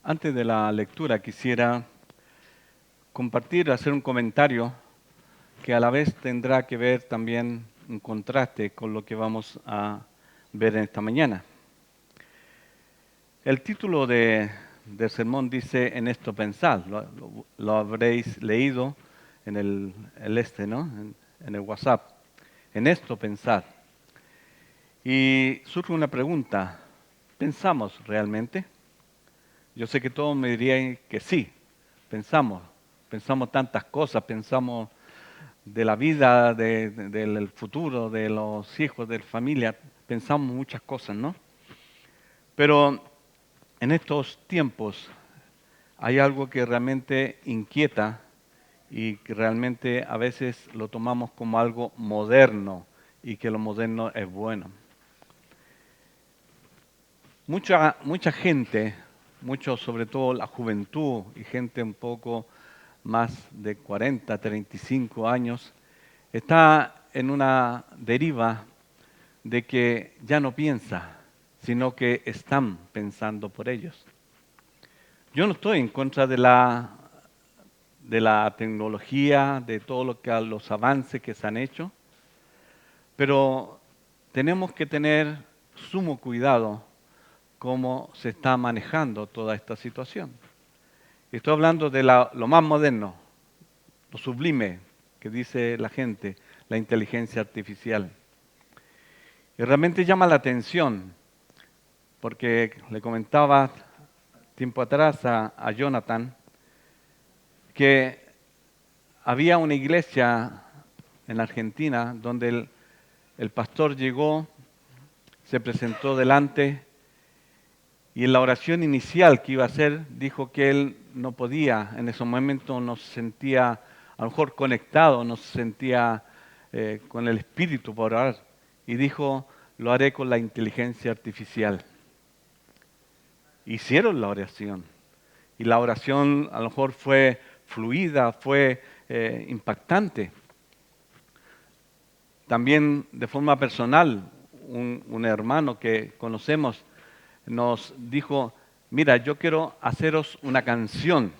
Antes de la lectura quisiera compartir, hacer un comentario que a la vez tendrá que ver también un contraste con lo que vamos a ver en esta mañana. El título del sermón dice "En esto pensad", lo habréis leído en ¿no? En el WhatsApp. En esto pensad. Y surge una pregunta, ¿pensamos realmente? Yo sé que todos me dirían que sí, pensamos tantas cosas, pensamos de la vida, del futuro, de los hijos, de la familia, pensamos muchas cosas, ¿no? Pero en estos tiempos hay algo que realmente inquieta y que realmente a veces lo tomamos como algo moderno y que lo moderno es bueno. Mucha gente, sobre todo la juventud y gente un poco más de 40, 35 años, está en una deriva de que ya no piensa, sino que están pensando por ellos. Yo no estoy en contra de la tecnología, de todos los avances que se han hecho, pero tenemos que tener sumo cuidado cómo se está manejando toda esta situación. Estoy hablando de lo más moderno, lo sublime que dice la gente, la inteligencia artificial. Y realmente llama la atención, porque le comentaba tiempo atrás a Jonathan que había una iglesia en Argentina donde el pastor llegó, se presentó delante y en la oración inicial que iba a hacer dijo que él no podía, en ese momento no se sentía a lo mejor conectado, no se sentía con el espíritu para orar. Y dijo, lo haré con la inteligencia artificial. Hicieron la oración. Y la oración a lo mejor fue fluida, fue impactante. También de forma personal, un hermano que conocemos nos dijo, mira, yo quiero haceros una canción.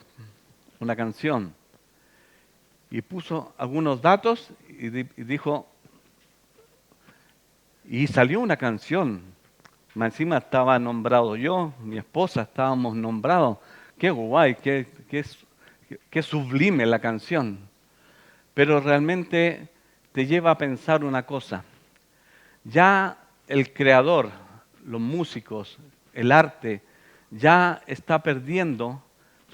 Y puso algunos datos y dijo, y salió una canción. Más encima estaba nombrado yo, mi esposa, estábamos nombrados. Qué guay, qué sublime la canción. Pero realmente te lleva a pensar una cosa. Ya el creador, los músicos, el arte, ya está perdiendo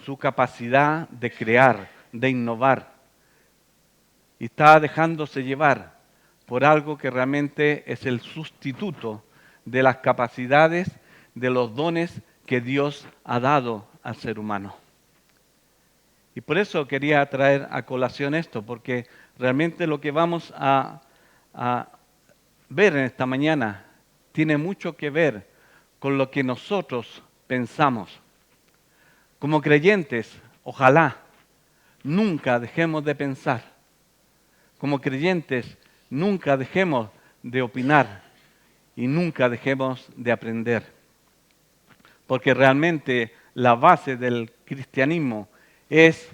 su capacidad de crear, de innovar. Y está dejándose llevar por algo que realmente es el sustituto de las capacidades, de los dones que Dios ha dado al ser humano. Y por eso quería traer a colación esto, porque realmente lo que vamos a ver en esta mañana tiene mucho que ver con lo que nosotros pensamos. Como creyentes, ojalá nunca dejemos de pensar. Como creyentes, nunca dejemos de opinar y nunca dejemos de aprender. Porque realmente la base del cristianismo es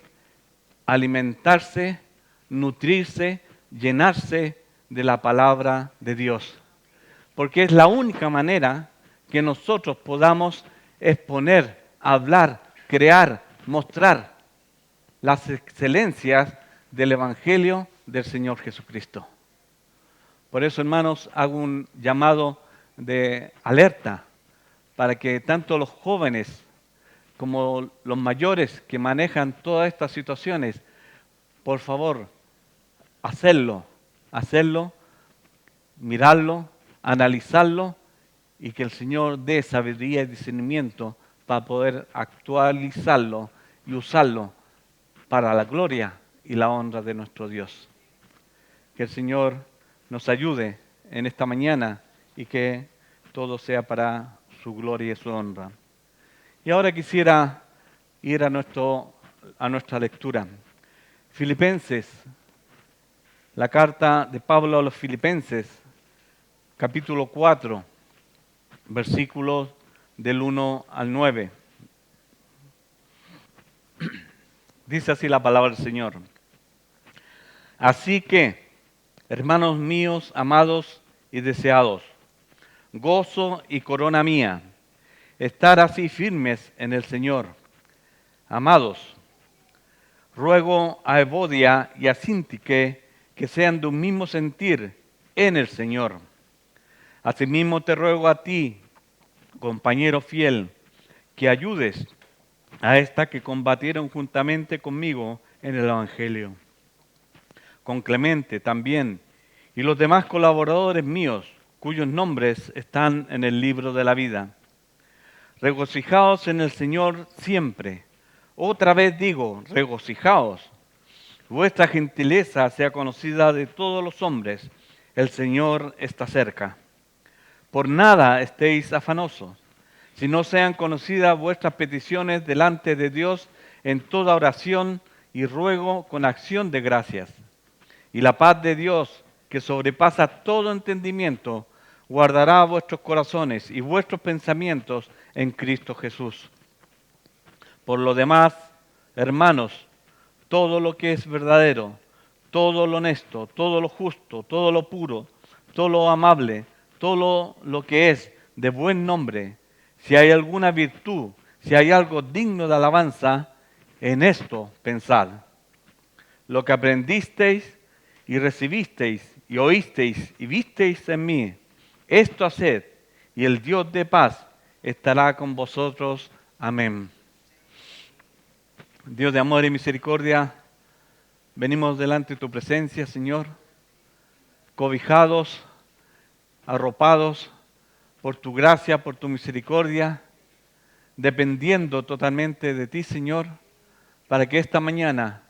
alimentarse, nutrirse, llenarse de la palabra de Dios. Porque es la única manera que nosotros podamos exponer, hablar, crear, mostrar las excelencias del Evangelio del Señor Jesucristo. Por eso, hermanos, hago un llamado de alerta para que tanto los jóvenes como los mayores que manejan todas estas situaciones, por favor, hacerlo, mirarlo, analizarlo y que el Señor dé sabiduría y discernimiento para poder actualizarlo y usarlo para la gloria y la honra de nuestro Dios. Que el Señor nos ayude en esta mañana y que todo sea para su gloria y su honra. Y ahora quisiera ir a nuestra lectura. Filipenses, la carta de Pablo a los Filipenses, capítulo 4, versículos del 1 al 9. Dice así la palabra del Señor. Así que, hermanos míos, amados y deseados, gozo y corona mía, estar así firmes en el Señor. Amados, ruego a Evodia y a Sintique que sean de un mismo sentir en el Señor. Asimismo te ruego a ti, compañero fiel, que ayudes a esta que combatieron juntamente conmigo en el Evangelio. Con Clemente también, y los demás colaboradores míos, cuyos nombres están en el libro de la vida. Regocijaos en el Señor siempre. Otra vez digo, regocijaos. Vuestra gentileza sea conocida de todos los hombres. El Señor está cerca. Por nada estéis afanosos, si no sean conocidas vuestras peticiones delante de Dios en toda oración y ruego con acción de gracias. Y la paz de Dios, que sobrepasa todo entendimiento, guardará vuestros corazones y vuestros pensamientos en Cristo Jesús. Por lo demás, hermanos, todo lo que es verdadero, todo lo honesto, todo lo justo, todo lo puro, todo lo amable, todo lo que es de buen nombre, si hay alguna virtud, si hay algo digno de alabanza, en esto pensad. Lo que aprendisteis y recibisteis y oísteis y visteis en mí, esto haced, y el Dios de paz estará con vosotros. Amén. Dios de amor y misericordia, venimos delante de tu presencia, Señor, cobijados, arropados por tu gracia, por tu misericordia, dependiendo totalmente de ti, Señor, para que esta mañana,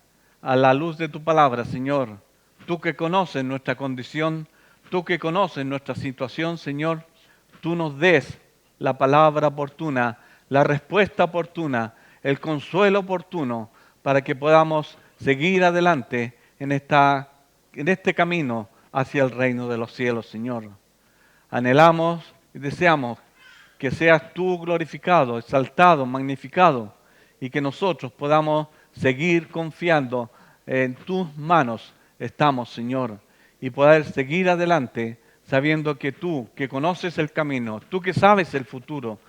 a la luz de tu palabra, Señor, tú que conoces nuestra condición, tú que conoces nuestra situación, Señor, tú nos des la palabra oportuna, la respuesta oportuna, el consuelo oportuno, para que podamos seguir adelante en este camino hacia el reino de los cielos, Señor. Anhelamos y deseamos que seas tú glorificado, exaltado, magnificado, y que nosotros podamos seguir confiando en tus manos estamos, Señor, y poder seguir adelante sabiendo que tú, que conoces el camino, tú que sabes el futuro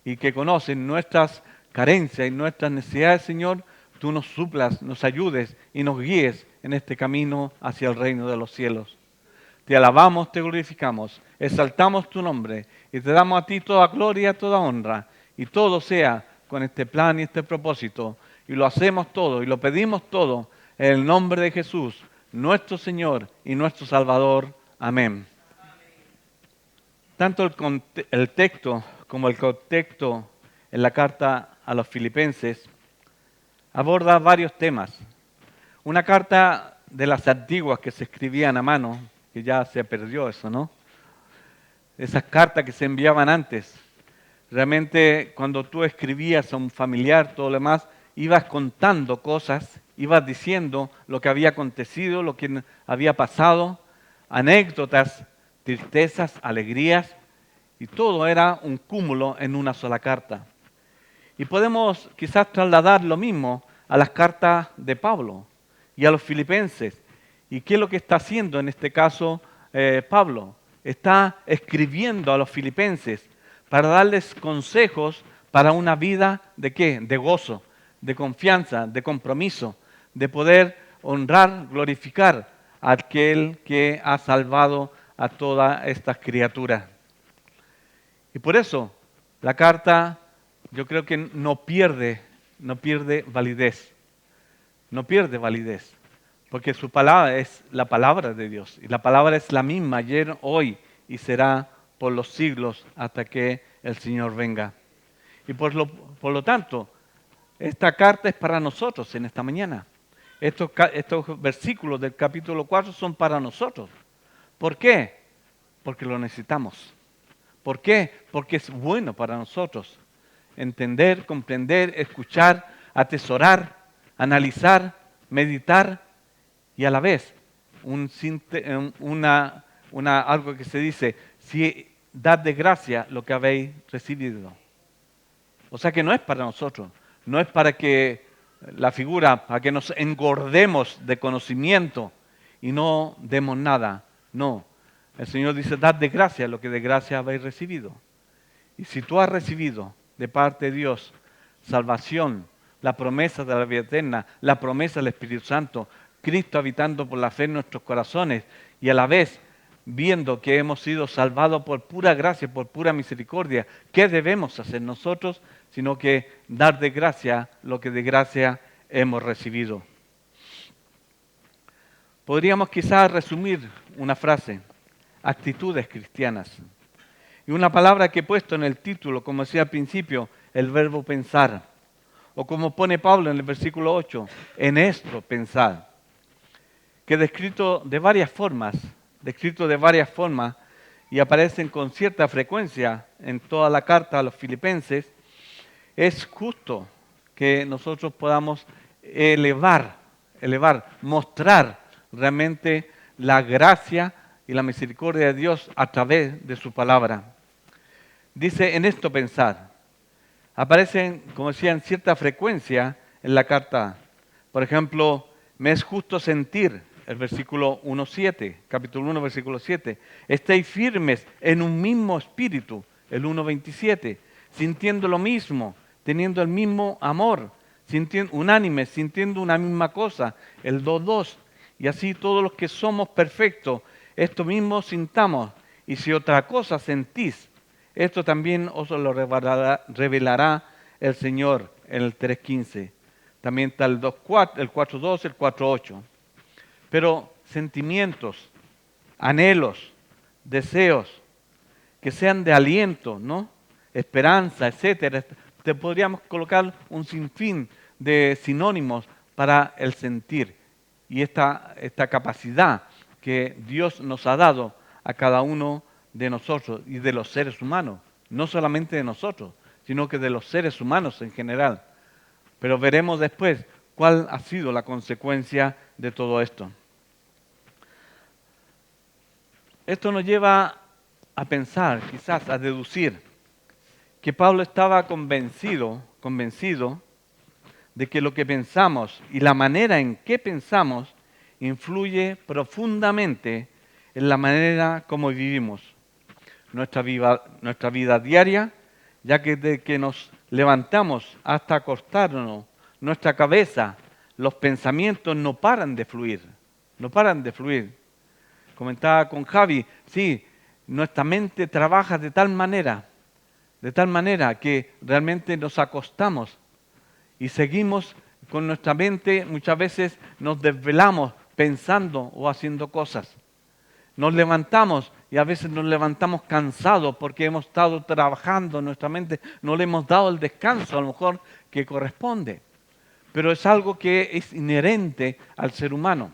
y que conoces nuestras carencias y nuestras necesidades, Señor, tú nos suplas, nos ayudes y nos guíes en este camino hacia el reino de los cielos. Te alabamos, te glorificamos, exaltamos tu nombre y te damos a ti toda gloria, toda honra, y todo sea con este plan y este propósito. Y lo hacemos todo y lo pedimos todo en el nombre de Jesús, nuestro Señor y nuestro Salvador. Amén. Tanto el texto como el contexto en la carta a los filipenses aborda varios temas. Una carta de las antiguas que se escribían a mano, que ya se perdió eso, ¿no? Esas cartas que se enviaban antes. Realmente cuando tú escribías a un familiar, todo lo demás, ibas contando cosas, ibas diciendo lo que había acontecido, lo que había pasado, anécdotas, tristezas, alegrías, y todo era un cúmulo en una sola carta. Y podemos quizás trasladar lo mismo a las cartas de Pablo y a los filipenses. ¿Y qué es lo que está haciendo en este caso Pablo? Está escribiendo a los filipenses para darles consejos para una vida ¿de qué? De gozo, de confianza, de compromiso, de poder honrar, glorificar a aquel que ha salvado a todas estas criaturas. Y por eso la carta yo creo que no pierde validez. No pierde validez. Porque su palabra es la palabra de Dios. Y la palabra es la misma ayer, hoy y será por los siglos hasta que el Señor venga. Y por lo tanto, esta carta es para nosotros en esta mañana. Estos versículos del capítulo 4 son para nosotros. ¿Por qué? Porque lo necesitamos. ¿Por qué? Porque es bueno para nosotros entender, comprender, escuchar, atesorar, analizar, meditar y a la vez algo que se dice, si dad de gracia lo que habéis recibido. O sea que no es para nosotros, no es para que la figura para que nos engordemos de conocimiento y no demos nada. No, el Señor dice, dad de gracia lo que de gracia habéis recibido. Y si tú has recibido de parte de Dios salvación, la promesa de la vida eterna, la promesa del Espíritu Santo, Cristo habitando por la fe en nuestros corazones y a la vez viendo que hemos sido salvados por pura gracia, por pura misericordia, ¿qué debemos hacer nosotros? Sino que dar de gracia lo que de gracia hemos recibido. Podríamos quizás resumir una frase, actitudes cristianas. Y una palabra que he puesto en el título, como decía al principio, el verbo pensar. O como pone Pablo en el versículo 8, en esto pensar. Que descrito de varias formas y aparecen con cierta frecuencia en toda la carta a los filipenses, es justo que nosotros podamos elevar, mostrar realmente la gracia y la misericordia de Dios a través de su palabra. Dice, en esto pensar. Aparecen, como decía, en cierta frecuencia en la carta. Por ejemplo, me es justo sentir, el versículo 1.7, capítulo 1, versículo 7. Estéis firmes en un mismo espíritu, el 1.27. Sintiendo lo mismo, teniendo el mismo amor, unánimes, sintiendo una misma cosa, el 2.2. Y así todos los que somos perfectos, esto mismo sintamos. Y si otra cosa sentís, esto también os lo revelará el Señor en el 3.15. También está el 4.2, el 4.8. Pero sentimientos, anhelos, deseos, que sean de aliento, ¿no? Esperanza, etcétera. Te podríamos colocar un sinfín de sinónimos para el sentir y esta capacidad que Dios nos ha dado a cada uno de nosotros y de los seres humanos, no solamente de nosotros, sino que de los seres humanos en general. Pero veremos después cuál ha sido la consecuencia de todo esto. Esto nos lleva a pensar, quizás a deducir, que Pablo estaba convencido de que lo que pensamos y la manera en que pensamos influye profundamente en la manera como vivimos nuestra vida diaria, ya que desde que nos levantamos hasta acostarnos, nuestra cabeza, los pensamientos no paran de fluir, no paran de fluir. Comentaba con Javi, sí, nuestra mente trabaja de tal manera que realmente nos acostamos y seguimos con nuestra mente, muchas veces nos desvelamos pensando o haciendo cosas. Nos levantamos y a veces nos levantamos cansados porque hemos estado trabajando en nuestra mente, no le hemos dado el descanso a lo mejor que corresponde. Pero es algo que es inherente al ser humano.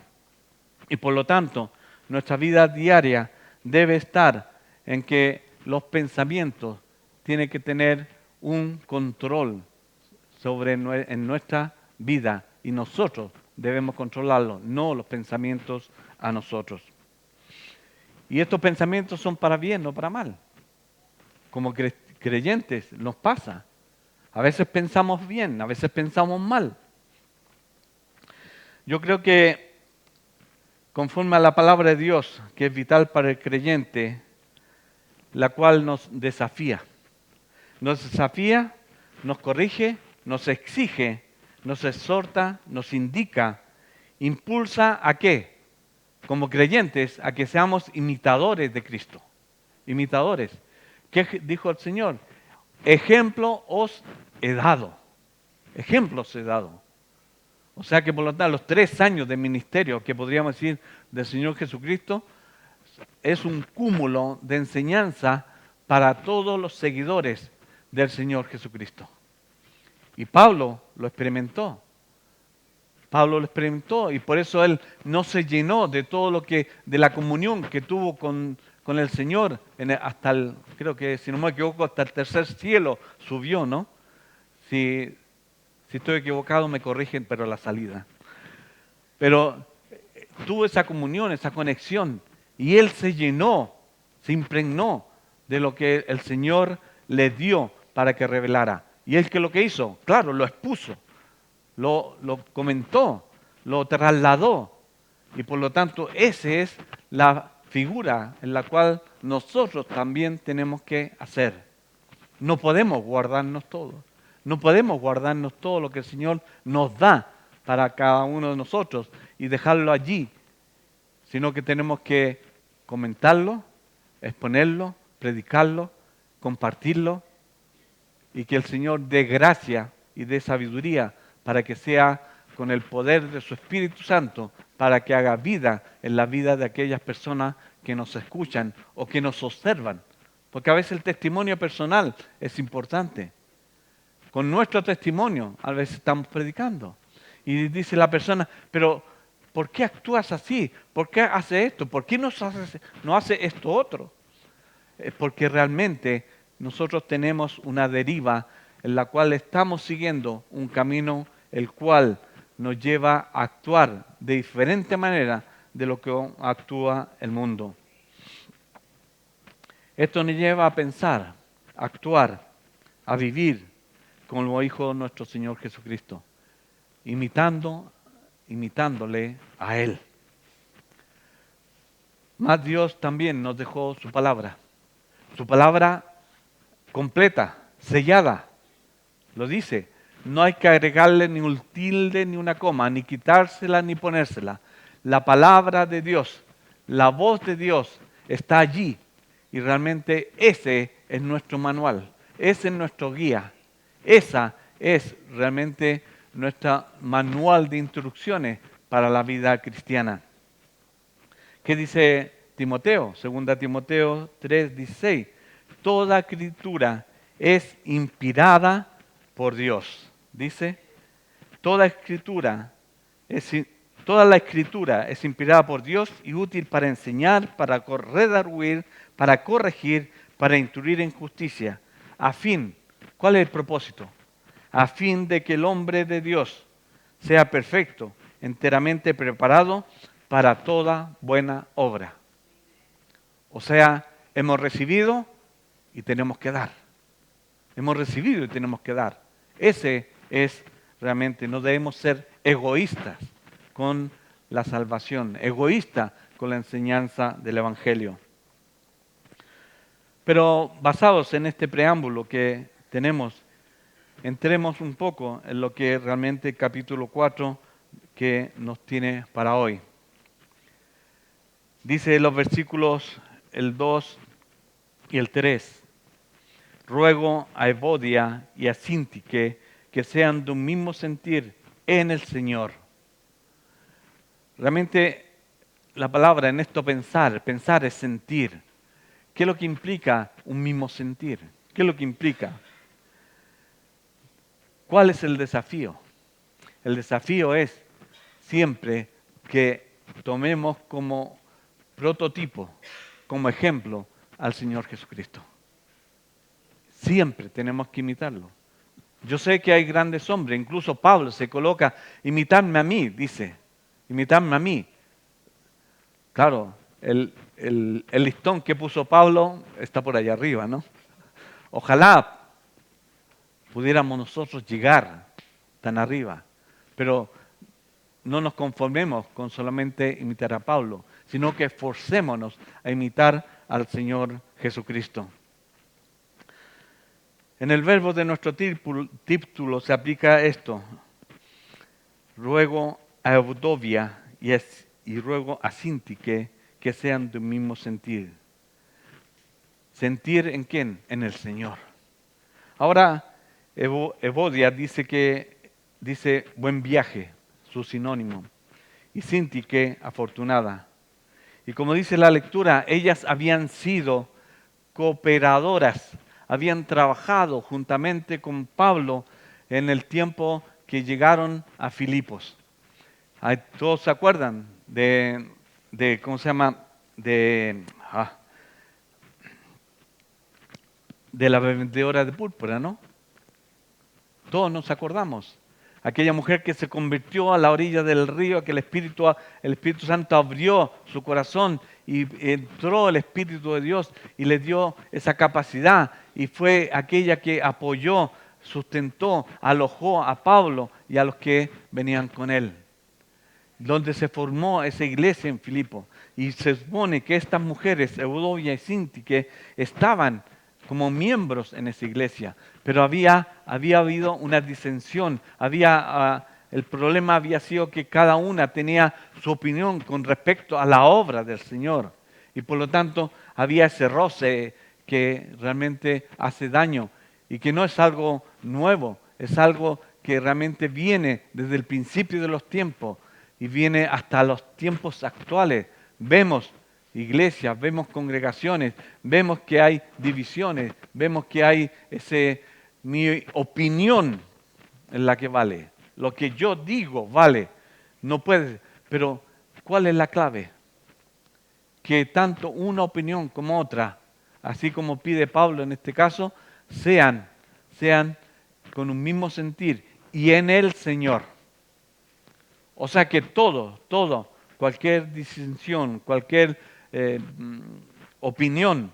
Y por lo tanto, nuestra vida diaria debe estar en que los pensamientos tienen que tener un control en nuestra vida y nosotros debemos controlarlo, no los pensamientos a nosotros. Y estos pensamientos son para bien, no para mal. Como creyentes nos pasa. A veces pensamos bien, a veces pensamos mal. Yo creo que conforme a la palabra de Dios, que es vital para el creyente, la cual nos desafía. Nos desafía, nos corrige, nos exige, nos exhorta, nos indica, impulsa ¿a qué? Como creyentes, a que seamos imitadores de Cristo. Imitadores. ¿Qué dijo el Señor? Ejemplo os he dado. Ejemplo os he dado. O sea que por lo tanto, los 3 años de ministerio que podríamos decir del Señor Jesucristo es un cúmulo de enseñanza para todos los seguidores del Señor Jesucristo. Y Pablo lo experimentó. Y por eso él no se llenó de todo de la comunión que tuvo con el Señor, creo que si no me equivoco, hasta el tercer cielo subió, ¿no? Si estoy equivocado me corrigen, pero a la salida. Pero tuvo esa comunión, esa conexión, y él se llenó, se impregnó de lo que el Señor le dio para que revelara. Y él que lo que hizo, claro, lo expuso lo comentó, lo trasladó. Y por lo tanto, esa es la figura en la cual nosotros también tenemos que hacer. No podemos guardarnos todo. No podemos guardarnos todo lo que el Señor nos da para cada uno de nosotros y dejarlo allí, sino que tenemos que comentarlo, exponerlo, predicarlo, compartirlo, y que el Señor dé gracia y dé sabiduría para que sea con el poder de su Espíritu Santo, para que haga vida en la vida de aquellas personas que nos escuchan o que nos observan. Porque a veces el testimonio personal es importante. Con nuestro testimonio a veces estamos predicando. Y dice la persona, pero ¿por qué actúas así? ¿Por qué hace esto? ¿Por qué no hace esto otro? Es porque realmente nosotros tenemos una deriva en la cual estamos siguiendo un camino el cual nos lleva a actuar de diferente manera de lo que actúa el mundo. Esto nos lleva a pensar, a actuar, a vivir como hijo de nuestro Señor Jesucristo, imitándole a Él. Mas Dios también nos dejó su palabra completa, sellada. Lo dice, no hay que agregarle ni un tilde ni una coma, ni quitársela ni ponérsela. La palabra de Dios, la voz de Dios está allí y realmente ese es nuestro manual, ese es nuestro guía, esa es realmente nuestro manual de instrucciones para la vida cristiana. ¿Qué dice Timoteo? 2 Timoteo 3:16. Toda escritura es inspirada por Dios. Dice, toda la escritura es inspirada por Dios y útil para enseñar, para redarguir, para corregir, para instruir en justicia. ¿Cuál es el propósito? A fin de que el hombre de Dios sea perfecto, enteramente preparado para toda buena obra. O sea, hemos recibido y tenemos que dar. Hemos recibido y tenemos que dar. Ese es realmente, no debemos ser egoístas con la salvación, egoístas con la enseñanza del Evangelio. Pero basados en este preámbulo que tenemos, entremos un poco en lo que realmente el capítulo 4 que nos tiene para hoy. Dice en los versículos el 2 y el 3, ruego a Evodia y a Síntique que sean de un mismo sentir en el Señor. Realmente la palabra en esto pensar es sentir. ¿Qué es lo que implica un mismo sentir? ¿Qué es lo que implica? ¿Cuál es el desafío? El desafío es siempre que tomemos como prototipo, como ejemplo al Señor Jesucristo. Siempre tenemos que imitarlo. Yo sé que hay grandes hombres, incluso Pablo se coloca, imitadme a mí, dice, imitadme a mí. Claro, el listón que puso Pablo está por allá arriba, ¿no? Ojalá pudiéramos nosotros llegar tan arriba, pero no nos conformemos con solamente imitar a Pablo, sino que esforcémonos a imitar al Señor Jesucristo. En el verbo de nuestro título se aplica esto. Ruego a Eudovia y ruego a Síntique que sean de un mismo sentir. ¿Sentir en quién? En el Señor. Ahora, Evodia dice buen viaje, su sinónimo. Y Síntique, afortunada. Y como dice la lectura, ellas habían sido cooperadoras, habían trabajado juntamente con Pablo en el tiempo que llegaron a Filipos. ¿Todos se acuerdan de cómo se llama? De la vendedora de púrpura, ¿no? Todos nos acordamos. Aquella mujer que se convirtió a la orilla del río, que el Espíritu Santo abrió su corazón y entró el Espíritu de Dios y le dio esa capacidad, y fue aquella que apoyó, sustentó, alojó a Pablo y a los que venían con él, donde se formó esa iglesia en Filipo. Y se supone que estas mujeres, Eudodia y Síntique, estaban como miembros en esa iglesia, pero había habido una disensión, el problema había sido que cada una tenía su opinión con respecto a la obra del Señor, y por lo tanto había ese roce que realmente hace daño y que no es algo nuevo, es algo que realmente viene desde el principio de los tiempos y viene hasta los tiempos actuales. Vemos iglesias, vemos congregaciones, vemos que hay divisiones, vemos que hay mi opinión es la que vale. Lo que yo digo vale. No puede. Pero, ¿cuál es la clave? Que tanto una opinión como otra, así como pide Pablo en este caso, sean con un mismo sentir y en el Señor. O sea que todo, cualquier disensión, cualquier opinión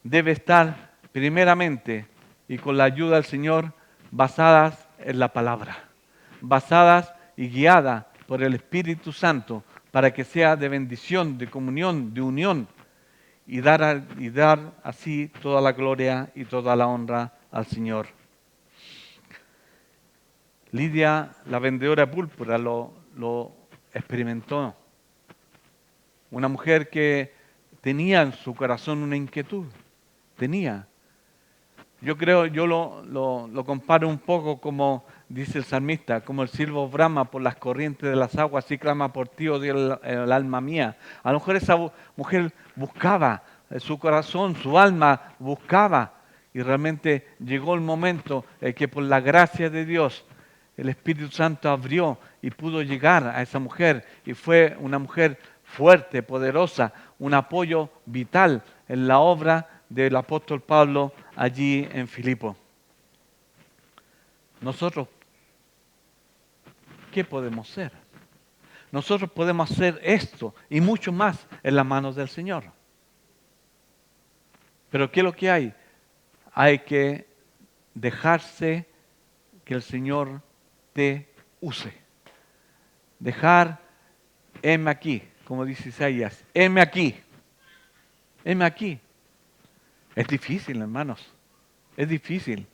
debe estar primeramente y con la ayuda del Señor basadas en la palabra, basadas y guiadas por el Espíritu Santo para que sea de bendición, de comunión, de unión y dar así toda la gloria y toda la honra al Señor. Lidia, la vendedora de púrpura, lo experimentó. Una mujer que tenía en su corazón una inquietud. Tenía. Yo creo, yo lo comparo un poco como dice el salmista, como el siervo brama por las corrientes de las aguas, así clama por ti, oh Dios, el alma mía. A lo mejor esa mujer buscaba, su corazón, su alma buscaba, y realmente llegó el momento que por la gracia de Dios, el Espíritu Santo abrió y pudo llegar a esa mujer, y fue una mujer fuerte, poderosa, un apoyo vital en la obra del apóstol Pablo allí en Filipo. Nosotros, ¿qué podemos ser? Nosotros podemos hacer esto y mucho más en las manos del Señor. Pero ¿qué es lo que hay? Hay que dejarse que el Señor te use. Dejar, heme aquí, como dice Isaías, heme aquí. Heme aquí. Es difícil, hermanos. Es difícil.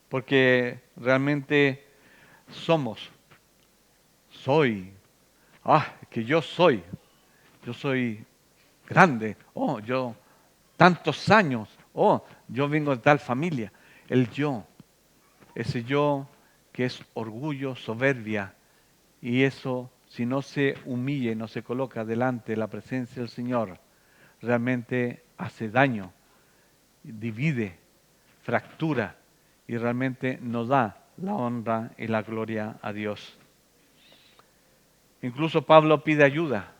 Porque realmente soy, que yo soy grande, yo tantos años, yo vengo de tal familia. El yo, ese yo que es orgullo, soberbia, y eso, si no se humilla y no se coloca delante de la presencia del Señor, realmente hace daño, divide, fractura y realmente no da la honra y la gloria a Dios. Incluso Pablo pide ayuda,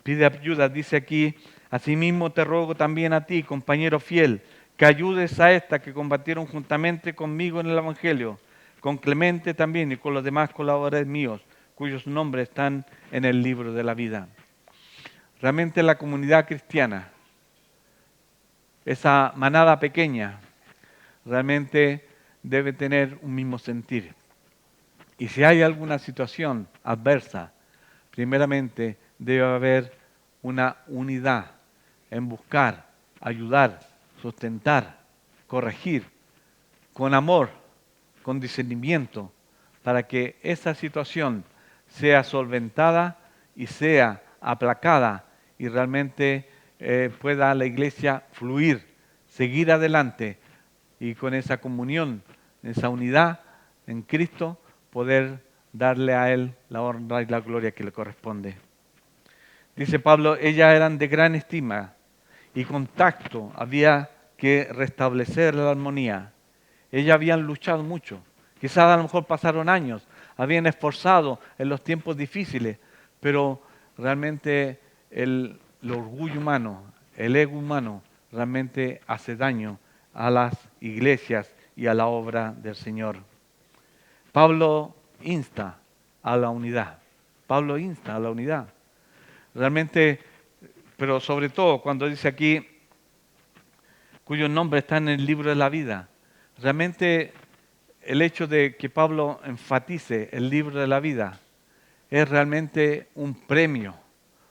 dice aquí, asimismo te ruego también a ti, compañero fiel, que ayudes a estas que combatieron juntamente conmigo en el Evangelio, con Clemente también y con los demás colaboradores míos, cuyos nombres están en el libro de la vida. Realmente la comunidad cristiana, esa manada pequeña, realmente debe tener un mismo sentir. Y si hay alguna situación adversa, primeramente debe haber una unidad en buscar, ayudar, sustentar, corregir, con amor, con discernimiento, para que esa situación sea solventada y sea aplacada y realmente pueda la iglesia fluir, seguir adelante y con esa comunión, esa unidad en Cristo, poder darle a Él la honra y la gloria que le corresponde. Dice Pablo, ellas eran de gran estima y contacto, había que restablecer la armonía. Ellas habían luchado mucho, quizás a lo mejor pasaron años, habían esforzado en los tiempos difíciles, pero realmente el orgullo humano, el ego humano, realmente hace daño a las iglesias y a la obra del Señor. Pablo insta a la unidad. Pablo insta a la unidad. Realmente, pero sobre todo cuando dice aquí, cuyos nombres están en el libro de la vida, realmente el hecho de que Pablo enfatice el libro de la vida es realmente un premio,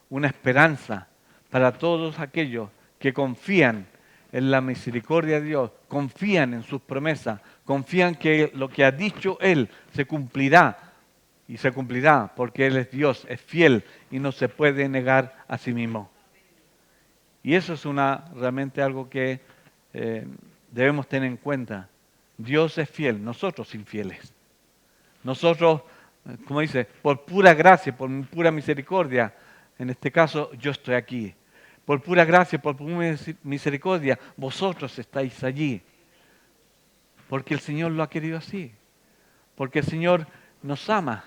una esperanza para todos aquellos que confían en la misericordia de Dios, confían en sus promesas, confían que lo que ha dicho Él se cumplirá y se cumplirá porque Él es Dios, es fiel y no se puede negar a sí mismo. Y eso es realmente algo que debemos tener en cuenta. Dios es fiel, nosotros infieles. Nosotros, como dice, por pura gracia, por pura misericordia, en este caso yo estoy aquí. Por pura gracia, por pura misericordia, vosotros estáis allí. Porque el Señor lo ha querido así. Porque el Señor nos ama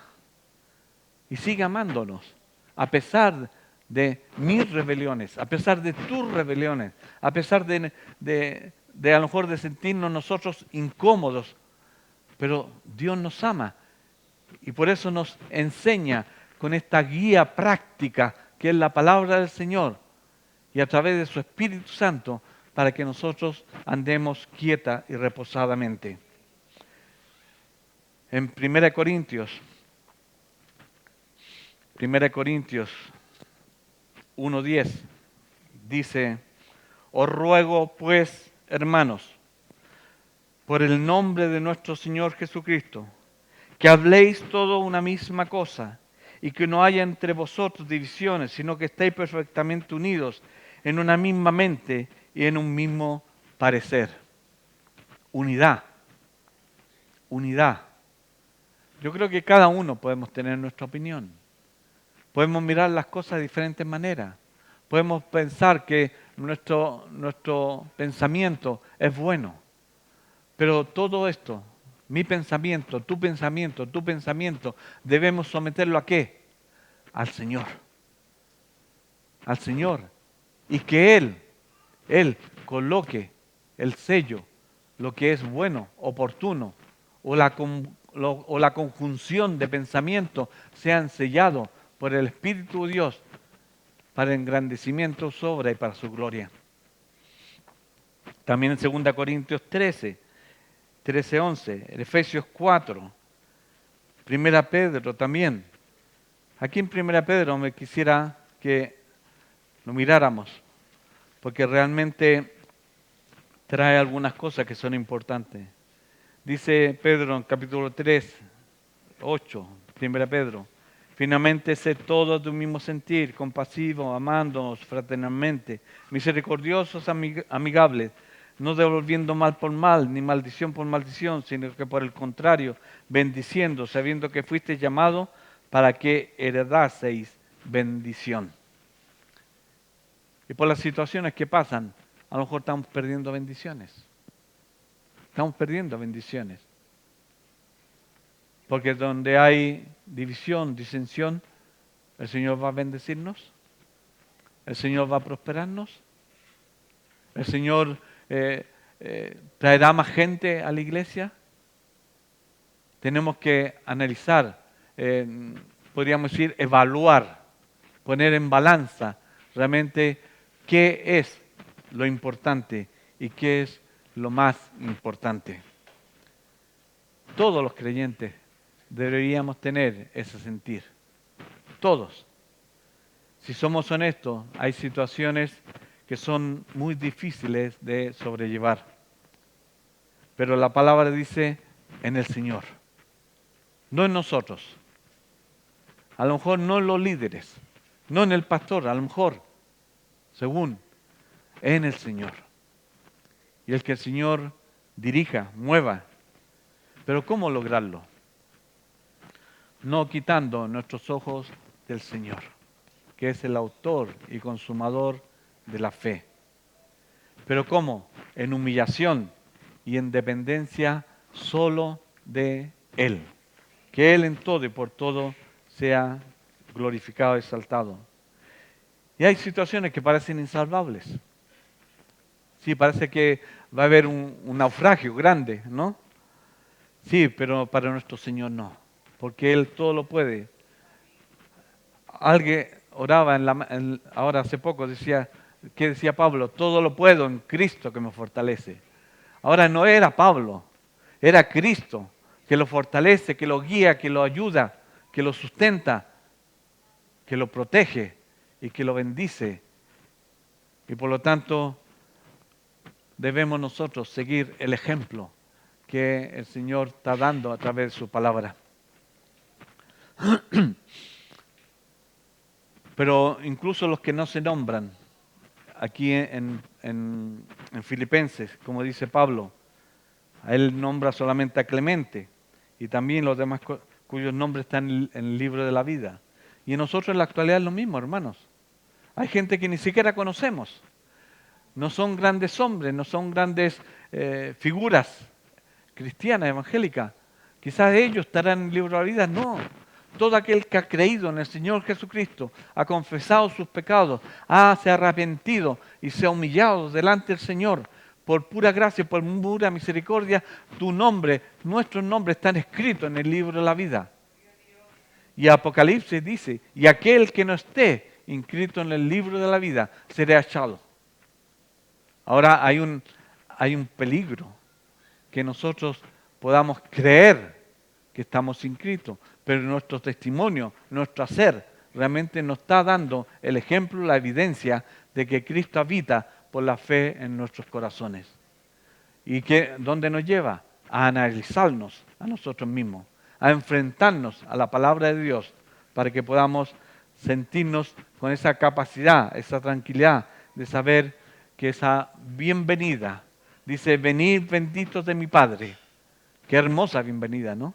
y sigue amándonos, a pesar de mis rebeliones, a pesar de tus rebeliones, a pesar de a lo mejor de sentirnos nosotros incómodos. Pero Dios nos ama y por eso nos enseña con esta guía práctica que es la palabra del Señor y a través de su Espíritu Santo para que nosotros andemos quieta y reposadamente. En 1 Corintios 1:10 dice: os ruego pues, hermanos, por el nombre de nuestro Señor Jesucristo, que habléis todo una misma cosa y que no haya entre vosotros divisiones, sino que estéis perfectamente unidos en una misma mente y en un mismo parecer. Unidad. Unidad. Yo creo que cada uno podemos tener nuestra opinión. Podemos mirar las cosas de diferentes maneras. Podemos pensar que nuestro pensamiento es bueno. Pero todo esto, mi pensamiento, tu pensamiento, debemos someterlo ¿a qué? Al Señor. Al Señor. Y que Él coloque el sello, lo que es bueno, oportuno, o la conjunción de pensamientos sean sellados por el Espíritu de Dios para engrandecimiento, su obra y para su gloria. También en 2 Corintios 13:11, Efesios 4, 1 Pedro también. Aquí en 1 Pedro me quisiera que lo miráramos, porque realmente trae algunas cosas que son importantes. Dice Pedro en capítulo 3, 8, 1 Pedro: finalmente, sed todos de un mismo sentir, compasivos, amándonos fraternalmente, misericordiosos, amigables, no devolviendo mal por mal, ni maldición por maldición, sino que por el contrario, bendiciendo, sabiendo que fuisteis llamados para que heredaseis bendición. Y por las situaciones que pasan, a lo mejor estamos perdiendo bendiciones. Estamos perdiendo bendiciones. Porque donde hay división, disensión, el Señor va a bendecirnos, el Señor va a prosperarnos, el Señor traerá más gente a la iglesia. Tenemos que analizar, podríamos decir, evaluar, poner en balanza realmente qué es lo importante y qué es lo más importante. Todos los creyentes deberíamos tener ese sentir. Todos. Si somos honestos, hay situaciones que son muy difíciles de sobrellevar. Pero la palabra dice en el Señor, no en nosotros. A lo mejor no en los líderes, no en el pastor, a lo mejor, según, en el Señor. Y el que el Señor dirija, mueva. Pero ¿cómo lograrlo? No quitando nuestros ojos del Señor, que es el autor y consumador de la fe. Pero ¿cómo? En humillación y en dependencia solo de Él. Que Él en todo y por todo sea glorificado y exaltado. Y hay situaciones que parecen insalvables. Sí, parece que va a haber un naufragio grande, ¿no? Sí, pero para nuestro Señor no, porque Él todo lo puede. Alguien oraba ahora hace poco, decía Pablo: todo lo puedo en Cristo que me fortalece. Ahora no era Pablo, era Cristo que lo fortalece, que lo guía, que lo ayuda, que lo sustenta, que lo protege y que lo bendice. Y por lo tanto, debemos nosotros seguir el ejemplo que el Señor está dando a través de su palabra. Pero incluso los que no se nombran, aquí en Filipenses, como dice Pablo, a él nombra solamente a Clemente y también los demás cuyos nombres están en el libro de la vida. Y en nosotros en la actualidad es lo mismo, hermanos. Hay gente que ni siquiera conocemos. No son grandes hombres, no son grandes figuras cristianas, evangélicas. Quizás ellos estarán en el libro de la vida. No. Todo aquel que ha creído en el Señor Jesucristo, ha confesado sus pecados, se ha arrepentido y se ha humillado delante del Señor, por pura gracia, por pura misericordia, tu nombre, nuestros nombres están escritos en el libro de la vida. Y Apocalipsis dice, y aquel que no esté inscrito en el libro de la vida será echado. Ahora hay un peligro, que nosotros podamos creer que estamos inscritos, pero nuestro testimonio, nuestro hacer, realmente nos está dando el ejemplo, la evidencia de que Cristo habita por la fe en nuestros corazones. ¿Y dónde nos lleva? A analizarnos a nosotros mismos, a enfrentarnos a la palabra de Dios, para que podamos sentirnos con esa capacidad, esa tranquilidad de saber que esa bienvenida, dice, venid benditos de mi Padre. Qué hermosa bienvenida, ¿no?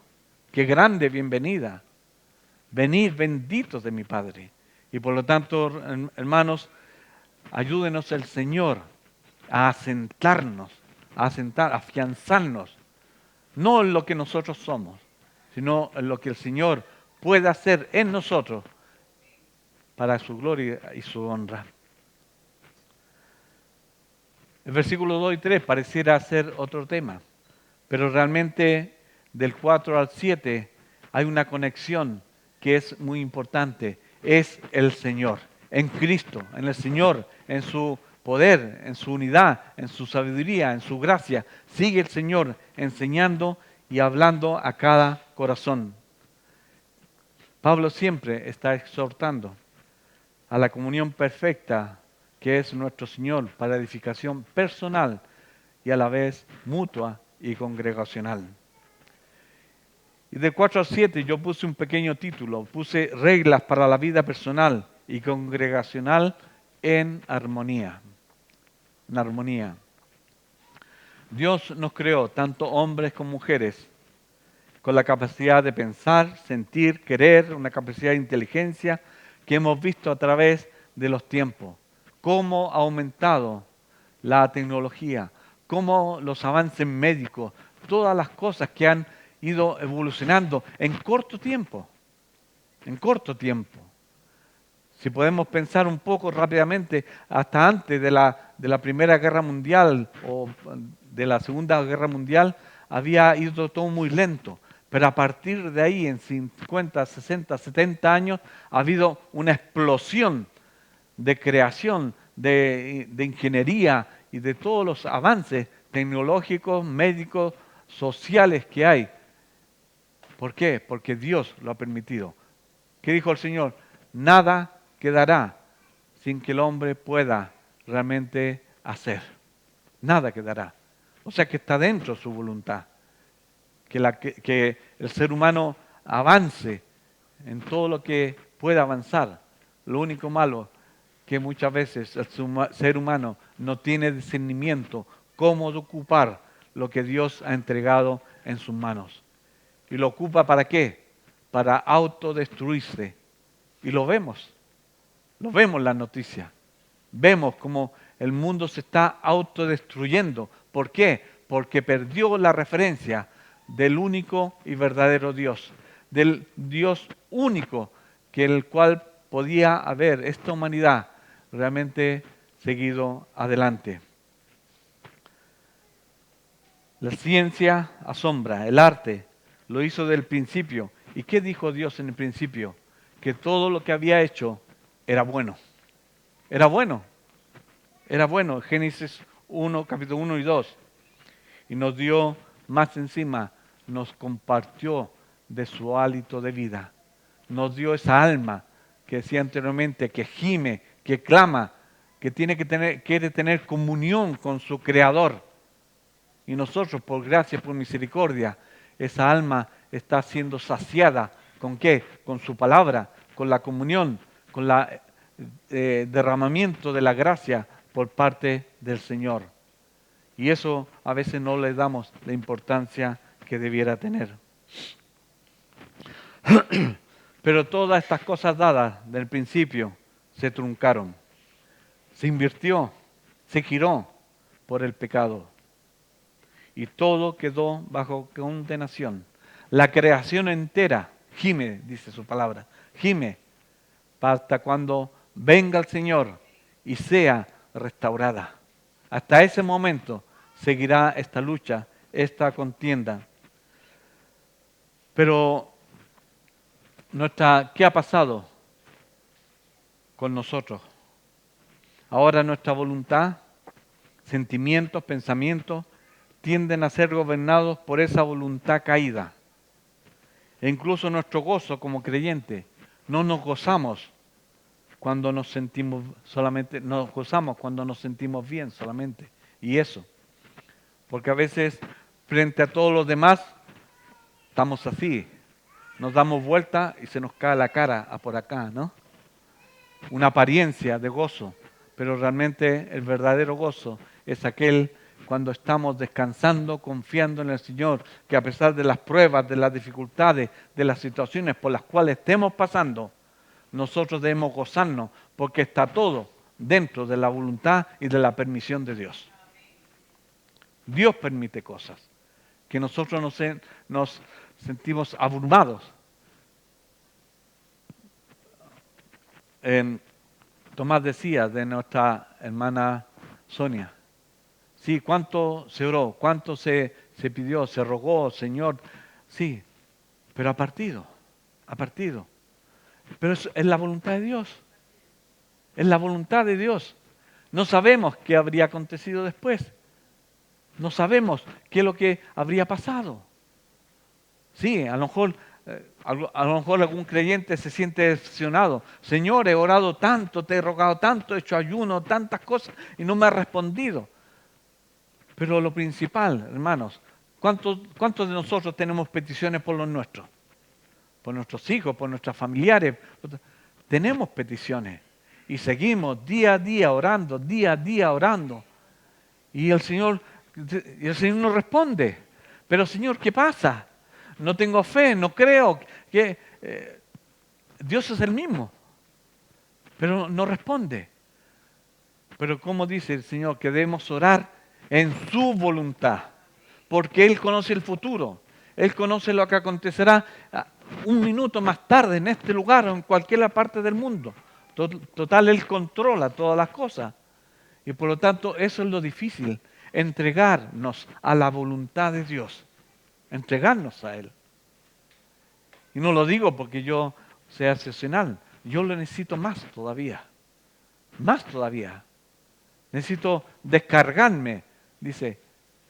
Qué grande bienvenida. Venid benditos de mi Padre. Y por lo tanto, hermanos, ayúdenos el Señor a asentarnos, a afianzarnos, no en lo que nosotros somos, sino en lo que el Señor puede hacer en nosotros para su gloria y su honra. El versículo 2 y 3 pareciera ser otro tema, pero realmente del 4 al 7 hay una conexión que es muy importante. Es el Señor, en Cristo, en el Señor, en su poder, en su unidad, en su sabiduría, en su gracia. Sigue el Señor enseñando y hablando a cada corazón. Pablo siempre está exhortando a la comunión perfecta que es nuestro Señor para edificación personal y a la vez mutua y congregacional. Y de 4 al 7 yo puse un pequeño título, puse reglas para la vida personal y congregacional en armonía. En armonía. Dios nos creó, tanto hombres como mujeres, con la capacidad de pensar, sentir, querer, una capacidad de inteligencia que hemos visto a través de los tiempos. Cómo ha aumentado la tecnología, cómo los avances médicos, todas las cosas que han ido evolucionando en corto tiempo. En corto tiempo. Si podemos pensar un poco rápidamente, hasta antes de la Primera Guerra Mundial o de la Segunda Guerra Mundial, había ido todo muy lento. Pero a partir de ahí, en 50, 60, 70 años, ha habido una explosión de creación, de ingeniería y de todos los avances tecnológicos, médicos, sociales que hay. ¿Por qué? Porque Dios lo ha permitido. ¿Qué dijo el Señor? Nada quedará sin que el hombre pueda realmente hacer. Nada quedará. O sea que está dentro de su voluntad. Que el ser humano avance en todo lo que pueda avanzar. Lo único malo que muchas veces el ser humano no tiene discernimiento cómo ocupar lo que Dios ha entregado en sus manos. ¿Y lo ocupa para qué? Para autodestruirse. Y lo vemos en las noticias. Vemos cómo el mundo se está autodestruyendo. ¿Por qué? Porque perdió la referencia del único y verdadero Dios, del Dios único que el cual podía haber esta humanidad realmente seguido adelante. La ciencia asombra, el arte lo hizo del principio. ¿Y qué dijo Dios en el principio? Que todo lo que había hecho era bueno. Era bueno. Era bueno. Génesis 1, capítulo 1 y 2. Y nos dio más encima nos compartió de su hálito de vida. Nos dio esa alma que decía anteriormente, que gime, que clama, que quiere tener comunión con su Creador. Y nosotros, por gracia, por misericordia, esa alma está siendo saciada. ¿Con qué? Con su palabra, con la comunión, con el derramamiento de la gracia por parte del Señor. Y eso a veces no le damos la importancia que debiera tener. Pero todas estas cosas dadas del principio se truncaron. Se invirtió, se giró por el pecado. Y todo quedó bajo condenación. La creación entera gime, dice su palabra, gime hasta cuando venga el Señor y sea restaurada. Hasta ese momento seguirá esta lucha, esta contienda. Pero ¿qué ha pasado con nosotros? Ahora nuestra voluntad, sentimientos, pensamientos, tienden a ser gobernados por esa voluntad caída. E incluso nuestro gozo como creyente, no nos gozamos cuando nos sentimos solamente, nos gozamos cuando nos sentimos bien solamente. Y eso, porque a veces frente a todos los demás, estamos así, nos damos vuelta y se nos cae la cara por acá, ¿no? Una apariencia de gozo, pero realmente el verdadero gozo es aquel cuando estamos descansando, confiando en el Señor, que a pesar de las pruebas, de las dificultades, de las situaciones por las cuales estemos pasando, nosotros debemos gozarnos porque está todo dentro de la voluntad y de la permisión de Dios. Dios permite cosas que nosotros nos sentimos abrumados. Tomás decía de nuestra hermana Sonia, sí, cuánto se oró, cuánto se pidió, se rogó, Señor, sí, pero ha partido. Pero es la voluntad de Dios, es la voluntad de Dios. No sabemos qué habría acontecido después, no sabemos qué es lo que habría pasado. Sí, a lo mejor algún creyente se siente decepcionado. Señor, he orado tanto, te he rogado tanto, he hecho ayuno, tantas cosas y no me has respondido. Pero lo principal, hermanos, ¿cuántos de nosotros tenemos peticiones por los nuestros? Por nuestros hijos, por nuestros familiares. Tenemos peticiones y seguimos día a día orando, Y el Señor nos responde. Pero Señor, ¿qué pasa? No tengo fe, no creo que Dios es el mismo, pero no responde. Pero como dice el Señor, que debemos orar en su voluntad, porque Él conoce el futuro, Él conoce lo que acontecerá un minuto más tarde en este lugar o en cualquier parte del mundo. Total, Él controla todas las cosas. Y por lo tanto, eso es lo difícil, entregarnos a la voluntad de Dios, entregarnos a Él. Y no lo digo porque yo sea excepcional, yo lo necesito más todavía. Necesito descargarme, dice,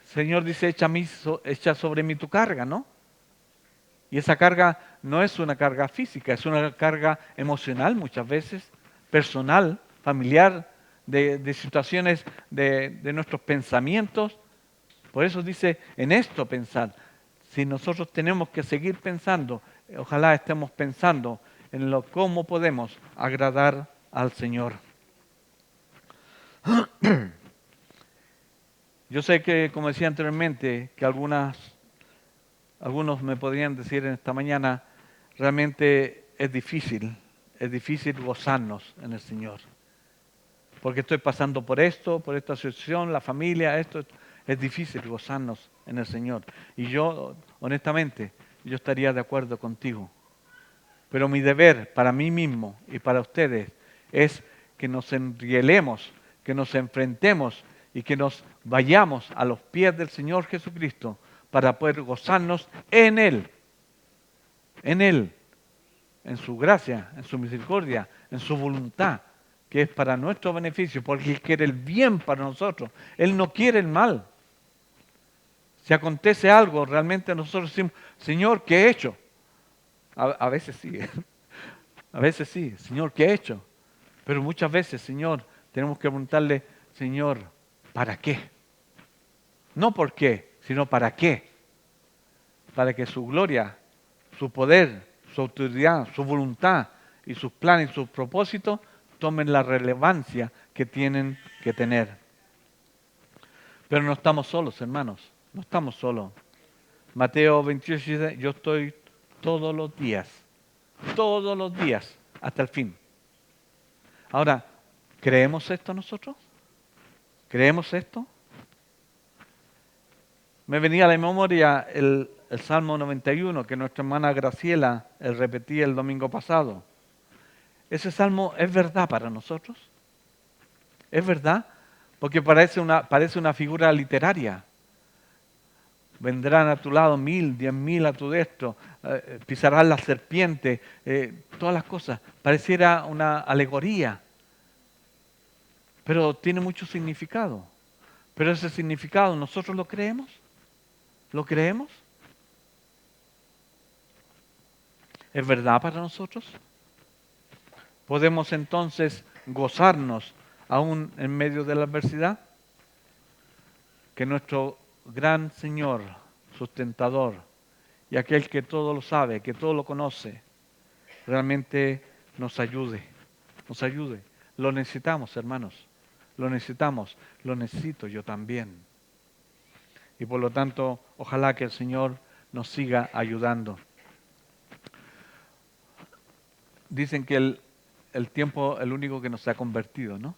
Señor dice, echa sobre mí tu carga, ¿no? Y esa carga no es una carga física, es una carga emocional muchas veces, personal, familiar, de situaciones de nuestros pensamientos. Por eso dice, en esto pensar. Si nosotros tenemos que seguir pensando, ojalá estemos pensando en cómo podemos agradar al Señor. Yo sé que, como decía anteriormente, que algunos me podrían decir en esta mañana, realmente es difícil gozarnos en el Señor. Porque estoy pasando por esto, por esta situación, la familia, esto, es difícil gozarnos en el Señor. Y yo, honestamente, yo estaría de acuerdo contigo. Pero mi deber para mí mismo y para ustedes es que nos enrielemos, que nos enfrentemos y que nos vayamos a los pies del Señor Jesucristo para poder gozarnos en Él, en su gracia, en su misericordia, en su voluntad, que es para nuestro beneficio, porque Él quiere el bien para nosotros, Él no quiere el mal. Si acontece algo, realmente nosotros decimos, Señor, ¿qué he hecho? A veces sí, a veces sí, Señor, ¿qué he hecho? Pero muchas veces, Señor, tenemos que preguntarle, Señor, ¿para qué? No por qué, sino para qué. Para que su gloria, su poder, su autoridad, su voluntad y sus planes y sus propósitos tomen la relevancia que tienen que tener. Pero no estamos solos, hermanos, no estamos solos. Mateo 28 dice, yo estoy todos los días, hasta el fin. Ahora, ¿creemos esto nosotros? ¿Creemos esto? Me venía a la memoria el Salmo 91 que nuestra hermana Graciela repetía el domingo pasado. ¿Ese salmo es verdad para nosotros? ¿Es verdad? Porque parece una figura literaria. Vendrán a tu lado 1000, 10.000 a tu destro, pisarás la serpiente, todas las cosas. Pareciera una alegoría, pero tiene mucho significado. Pero ese significado, ¿nosotros lo creemos? ¿Lo creemos? ¿Es verdad para nosotros? ¿Podemos entonces gozarnos aún en medio de la adversidad? Que nuestro gran Señor, sustentador, y aquel que todo lo sabe, que todo lo conoce, realmente nos ayude, nos ayude. Lo necesitamos, hermanos, lo necesitamos, lo necesito yo también. Y por lo tanto, ojalá que el Señor nos siga ayudando. Dicen que el tiempo es el único que nos ha convertido, ¿no?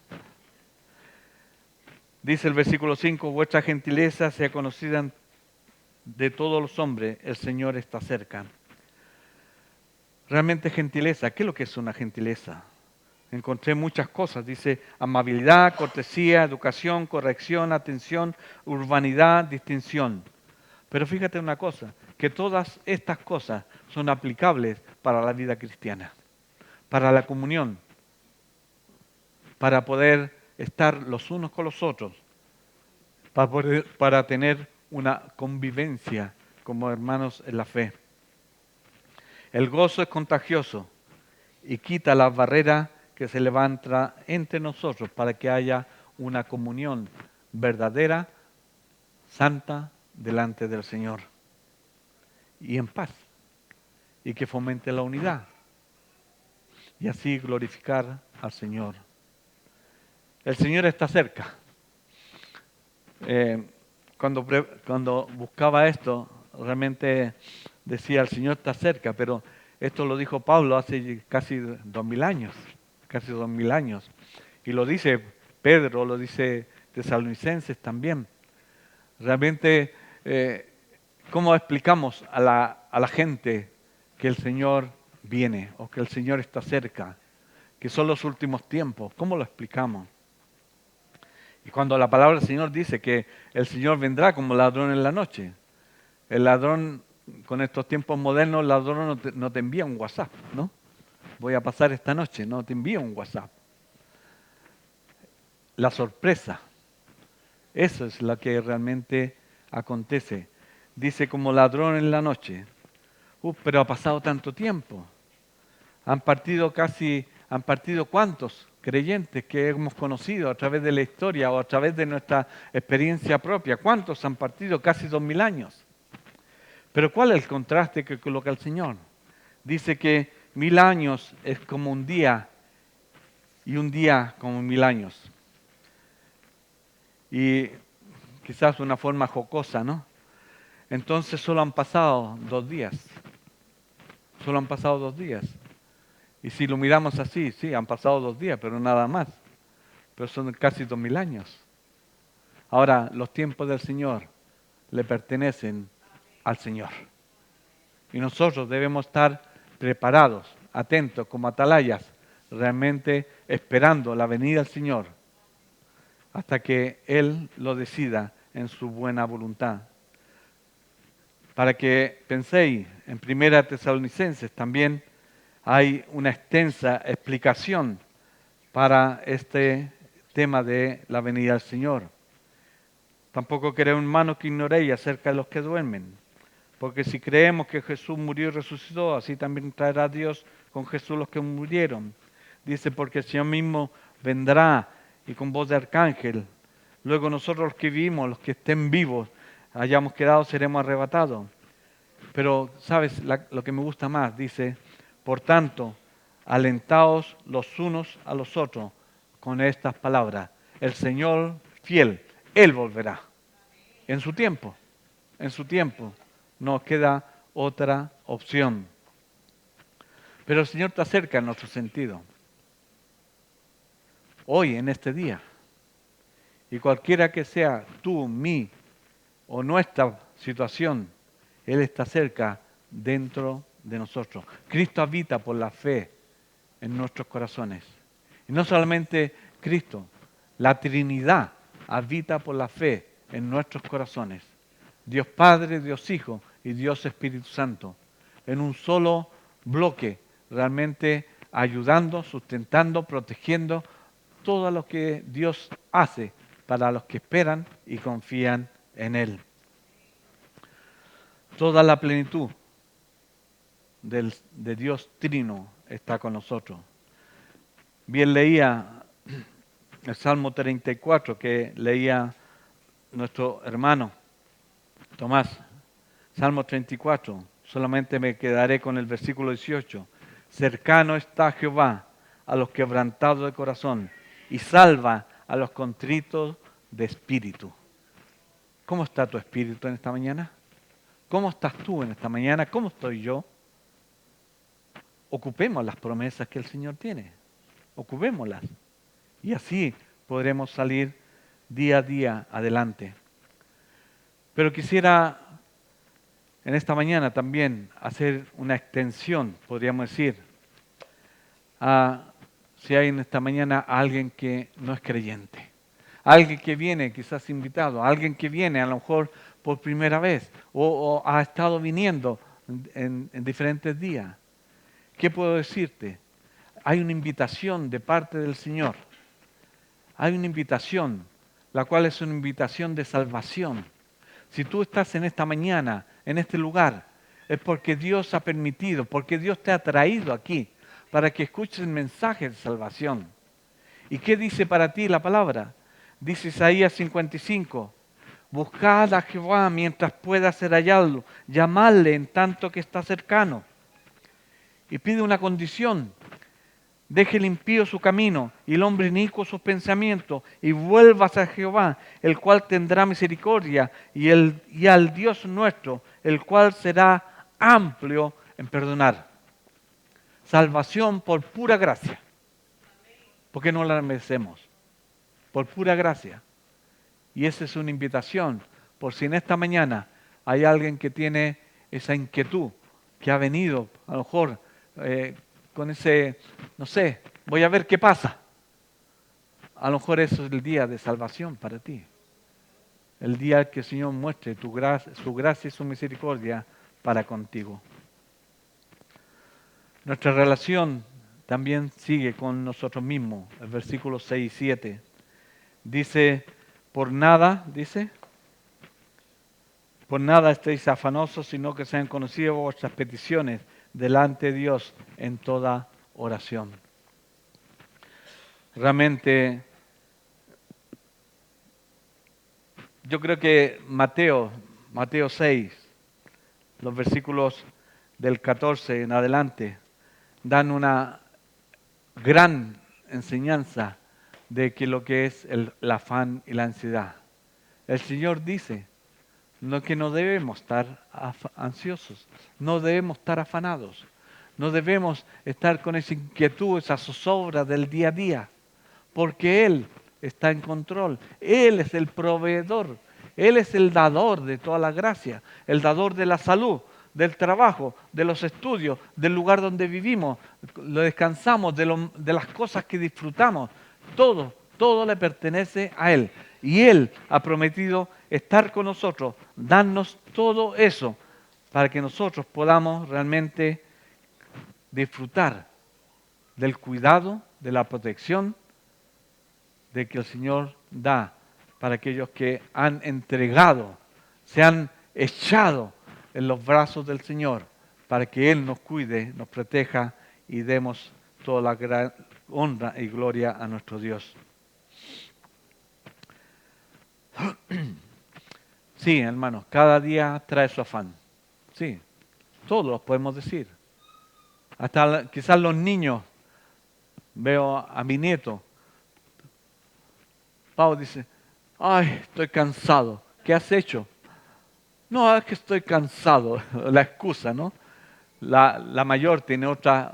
Dice el versículo 5, vuestra gentileza sea conocida de todos los hombres, el Señor está cerca. Realmente gentileza, ¿qué es lo que es una gentileza? Encontré muchas cosas, dice amabilidad, cortesía, educación, corrección, atención, urbanidad, distinción. Pero fíjate una cosa, que todas estas cosas son aplicables para la vida cristiana, para la comunión, para poder estar los unos con los otros, para tener una convivencia como hermanos en la fe. El gozo es contagioso y quita las barreras que se levantan entre nosotros para que haya una comunión verdadera, santa, delante del Señor. Y en paz. Y que fomente la unidad. Y así glorificar al Señor. El Señor está cerca. Cuando buscaba esto, realmente decía, el Señor está cerca, pero esto lo dijo Pablo hace casi 2000 años, casi 2000 años. Y lo dice Pedro, lo dice Tesalonicenses también. Realmente, ¿cómo explicamos a la gente que el Señor viene o que el Señor está cerca, que son los últimos tiempos? ¿Cómo lo explicamos? Y cuando la palabra del Señor dice que el Señor vendrá como ladrón en la noche, el ladrón, con estos tiempos modernos, el ladrón no te envía un WhatsApp, ¿no? Voy a pasar esta noche, no te envía un WhatsApp. La sorpresa, eso es lo que realmente acontece. Dice como ladrón en la noche. Pero ha pasado tanto tiempo. Han partido ¿cuántos creyentes que hemos conocido a través de la historia o a través de nuestra experiencia propia? ¿Cuántos han partido? Casi 2000 años. Pero ¿cuál es el contraste que coloca el Señor? Dice que 1000 años es como un día y un día como 1000 años. Y quizás una forma jocosa, ¿no? Entonces solo han pasado 2 días. Solo han pasado 2 días. Y si lo miramos así, sí, han pasado 2 días, pero nada más. Pero son casi 2000 años. Ahora, los tiempos del Señor le pertenecen al Señor. Y nosotros debemos estar preparados, atentos, como atalayas, realmente esperando la venida del Señor hasta que Él lo decida en su buena voluntad. Para que penséis, en 1 Tesalonicenses también hay una extensa explicación para este tema de la venida del Señor. Tampoco queremos, hermanos, que ignoréis acerca de los que duermen. Porque si creemos que Jesús murió y resucitó, así también traerá Dios con Jesús los que murieron. Dice, porque el Señor mismo vendrá y con voz de arcángel. Luego nosotros los que vivimos, los que estén vivos, hayamos quedado, seremos arrebatados. Pero, ¿sabes lo que me gusta más? Dice, por tanto, alentaos los unos a los otros con estas palabras. El Señor fiel, Él volverá. En su tiempo, en su tiempo. Nos queda otra opción. Pero el Señor está cerca en nuestro sentido. Hoy, en este día. Y cualquiera que sea tú, mí o nuestra situación, Él está cerca dentro de nosotros. Cristo habita por la fe en nuestros corazones. Y no solamente Cristo, la Trinidad habita por la fe en nuestros corazones. Dios Padre, Dios Hijo y Dios Espíritu Santo. En un solo bloque, realmente ayudando, sustentando, protegiendo todo lo que Dios hace para los que esperan y confían en Él. Toda la plenitud de Dios Trino está con nosotros. Bien leía el Salmo 34 que leía nuestro hermano Tomás. Salmo 34, solamente me quedaré con el versículo 18. Cercano está Jehová a los quebrantados de corazón y salva a los contritos de espíritu. ¿Cómo está tu espíritu en esta mañana? ¿Cómo estás tú en esta mañana? ¿Cómo estoy yo? Ocupemos las promesas que el Señor tiene. Ocupémoslas. Y así podremos salir día a día adelante. Pero quisiera en esta mañana también hacer una extensión, podríamos decir, a si hay en esta mañana alguien que no es creyente. Alguien que viene quizás invitado, alguien que viene a lo mejor por primera vez o ha estado viniendo en diferentes días. ¿Qué puedo decirte? Hay una invitación de parte del Señor. Hay una invitación, la cual es una invitación de salvación. Si tú estás en esta mañana, en este lugar, es porque Dios ha permitido, porque Dios te ha traído aquí, para que escuches el mensaje de salvación. ¿Y qué dice para ti la palabra? Dice Isaías 55, buscad a Jehová mientras pueda ser hallado, llamadle en tanto que está cercano. Y pide una condición: deje el impío su camino y el hombre inicuo sus pensamientos y vuélvase a Jehová, el cual tendrá misericordia, y al Dios nuestro, el cual será amplio en perdonar. Salvación por pura gracia, porque no la merecemos, por pura gracia. Y esa es una invitación, por si en esta mañana hay alguien que tiene esa inquietud, que ha venido a lo mejor con ese, no sé, voy a ver qué pasa. A lo mejor eso es el día de salvación para ti. El día que el Señor muestre su gracia y su misericordia para contigo. Nuestra relación también sigue con nosotros mismos. El versículo 6 y 7 dice, por nada estéis afanosos, sino que sean conocidas vuestras peticiones delante de Dios en toda oración. Realmente, yo creo que Mateo 6, los versículos del 14 en adelante, dan una gran enseñanza de que lo que es el afán y la ansiedad. El Señor dice que no debemos estar ansiosos, no debemos estar afanados, no debemos estar con esa inquietud, esa zozobra del día a día, porque Él está en control, Él es el proveedor, Él es el dador de toda la gracia, el dador de la salud, del trabajo, de los estudios, del lugar donde vivimos, lo descansamos, de las cosas que disfrutamos. Todo le pertenece a Él. Y Él ha prometido estar con nosotros, darnos todo eso para que nosotros podamos realmente disfrutar del cuidado, de la protección de que el Señor da para aquellos que han entregado, se han echado en los brazos del Señor, para que Él nos cuide, nos proteja y demos toda la gran honra y gloria a nuestro Dios. Sí, hermanos, cada día trae su afán. Sí, todos los podemos decir. Hasta quizás los niños, veo a mi nieto, Pau dice, ay, estoy cansado. ¿Qué has hecho? No, es que estoy cansado. La excusa, ¿no? La mayor tiene otras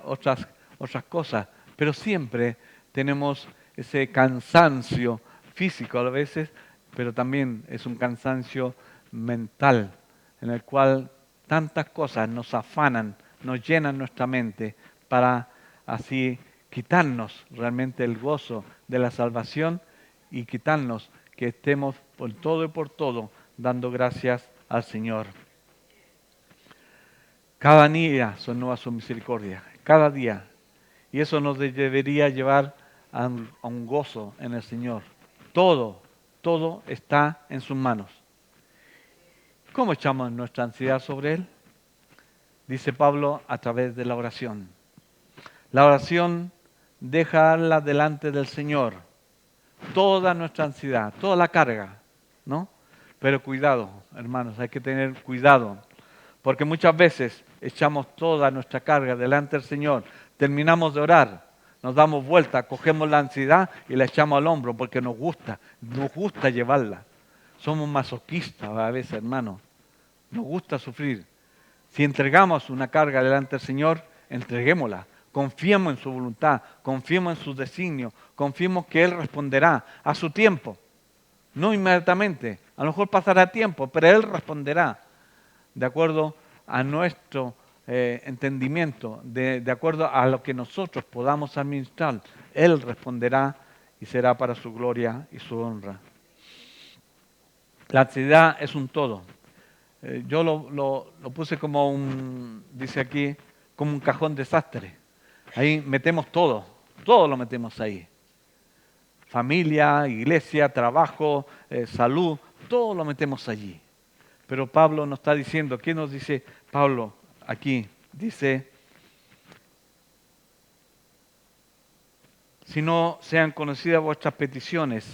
cosas, pero siempre tenemos ese cansancio físico a veces, pero también es un cansancio mental, en el cual tantas cosas nos afanan, nos llenan nuestra mente para así quitarnos realmente el gozo de la salvación y quitarnos que estemos por todo y por todo dando gracias al Señor. Cada día son nuevas sus misericordias, cada día. Y eso nos debería llevar a un gozo en el Señor. Todo está en sus manos. ¿Cómo echamos nuestra ansiedad sobre Él? Dice Pablo, a través de la oración. La oración, dejarla delante del Señor. Toda nuestra ansiedad, toda la carga, ¿no? Pero cuidado, hermanos, hay que tener cuidado. Porque muchas veces echamos toda nuestra carga delante del Señor, terminamos de orar, nos damos vuelta, cogemos la ansiedad y la echamos al hombro porque nos gusta llevarla. Somos masoquistas a veces, hermanos, nos gusta sufrir. Si entregamos una carga delante del Señor, entreguémosla. Confiemos en su voluntad, confiemos en sus designios, confiemos que Él responderá a su tiempo. No inmediatamente, a lo mejor pasará tiempo, pero Él responderá de acuerdo a nuestro entendimiento, de acuerdo a lo que nosotros podamos administrar. Él responderá y será para su gloria y su honra. La ansiedad es un todo. Yo lo puse como dice aquí, como un cajón desastre. Ahí metemos todo lo metemos ahí. Familia, iglesia, trabajo, salud, todo lo metemos allí. Pero Pablo nos está diciendo, ¿qué nos dice Pablo aquí? Dice, si no sean conocidas vuestras peticiones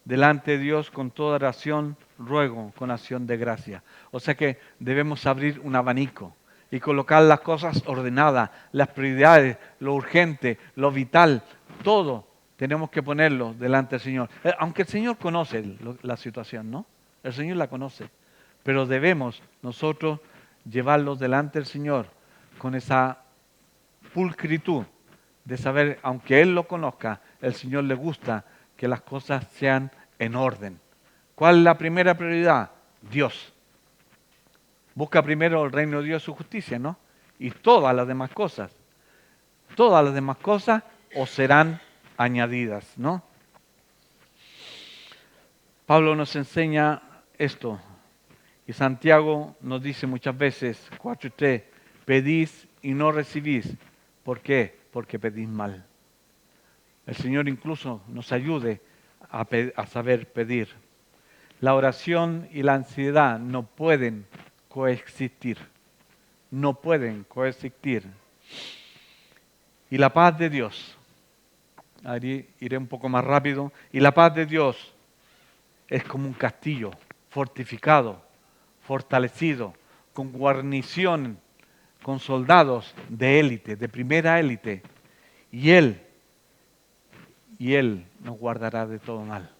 delante de Dios con toda oración, ruego con acción de gracia. O sea que debemos abrir un abanico y colocar las cosas ordenadas, las prioridades, lo urgente, lo vital, todo tenemos que ponerlo delante del Señor. Aunque el Señor conoce la situación, ¿no? El Señor la conoce. Pero debemos nosotros llevarlos delante del Señor con esa pulcritud de saber, aunque Él lo conozca, el Señor le gusta que las cosas sean en orden. ¿Cuál es la primera prioridad? Dios. Busca primero el reino de Dios y su justicia, ¿no? Y todas las demás cosas os serán añadidas, ¿no? Pablo nos enseña esto. Y Santiago nos dice muchas veces, 4:3, pedís y no recibís. ¿Por qué? Porque pedís mal. El Señor incluso nos ayude a saber pedir. La oración y la ansiedad no pueden coexistir. No pueden coexistir. Y la paz de Dios, ahí iré un poco más rápido, y la paz de Dios es como un castillo fortificado, fortalecido, con guarnición, con soldados de élite, de primera élite. Y Él nos guardará de todo mal.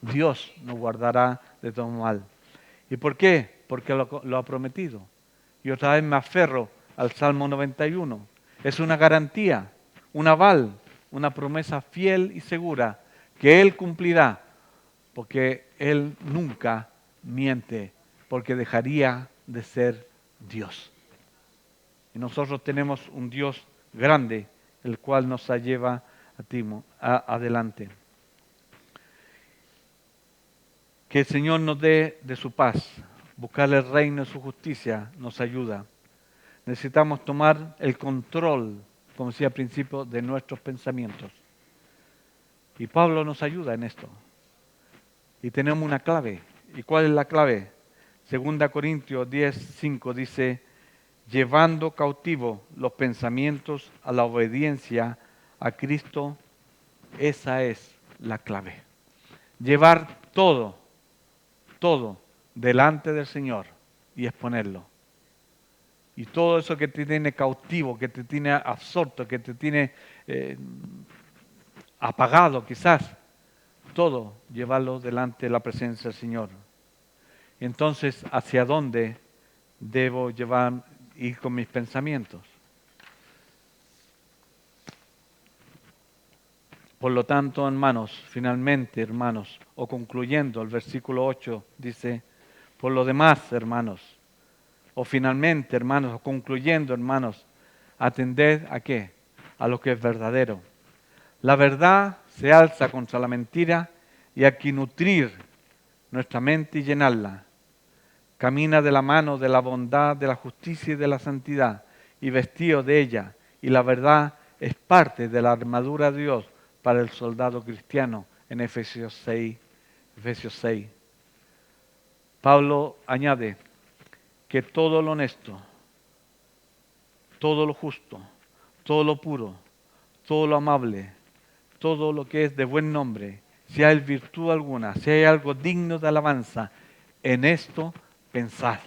Dios nos guardará de todo mal. ¿Y por qué? Porque lo ha prometido. Y otra vez me aferro al Salmo 91. Es una garantía, un aval, una promesa fiel y segura que Él cumplirá, porque Él nunca miente, porque dejaría de ser Dios. Y nosotros tenemos un Dios grande, el cual nos lleva adelante. Que el Señor nos dé de su paz. Buscar el reino y su justicia nos ayuda. Necesitamos tomar el control, como decía al principio, de nuestros pensamientos. Y Pablo nos ayuda en esto. Y tenemos una clave. ¿Y cuál es la clave? 2 Corintios 10:5 dice, llevando cautivos los pensamientos a la obediencia a Cristo, esa es la clave. Llevar todo delante del Señor y exponerlo. Y todo eso que te tiene cautivo, que te tiene absorto, que te tiene apagado quizás, todo llevarlo delante de la presencia del Señor. Entonces, ¿hacia dónde debo ir con mis pensamientos? Por lo tanto, hermanos, finalmente, hermanos, o concluyendo, el versículo 8 dice, por lo demás, hermanos, o finalmente, hermanos, o concluyendo, hermanos, atended a qué? A lo que es verdadero. La verdad se alza contra la mentira y hay que nutrir nuestra mente y llenarla. Camina de la mano de la bondad, de la justicia y de la santidad y vestido de ella. Y la verdad es parte de la armadura de Dios para el soldado cristiano en Efesios 6. Pablo añade que todo lo honesto, todo lo justo, todo lo puro, todo lo amable, todo lo que es de buen nombre, si hay virtud alguna, si hay algo digno de alabanza, en esto pensad.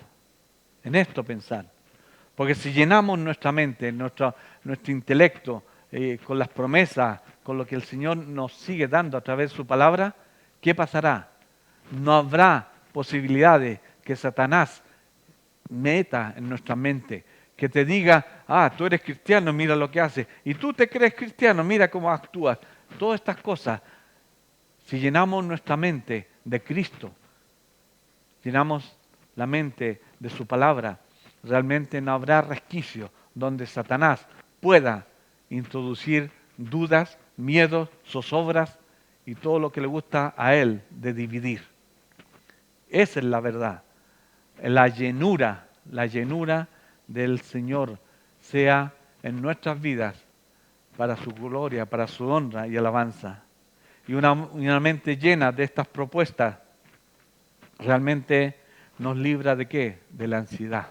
En esto pensar. Porque si llenamos nuestra mente, nuestro intelecto, con las promesas, con lo que el Señor nos sigue dando a través de su palabra, ¿qué pasará? No habrá posibilidades que Satanás meta en nuestra mente, que te diga, tú eres cristiano, mira lo que haces, y tú te crees cristiano, mira cómo actúas. Todas estas cosas, si llenamos nuestra mente de Cristo, llenamos la mente de su palabra, realmente no habrá resquicio donde Satanás pueda introducir dudas, miedos, zozobras y todo lo que le gusta a él de dividir. Esa es la verdad. La llenura del Señor sea en nuestras vidas para su gloria, para su honra y alabanza. Y una mente llena de estas propuestas realmente nos libra ¿de qué? De la ansiedad,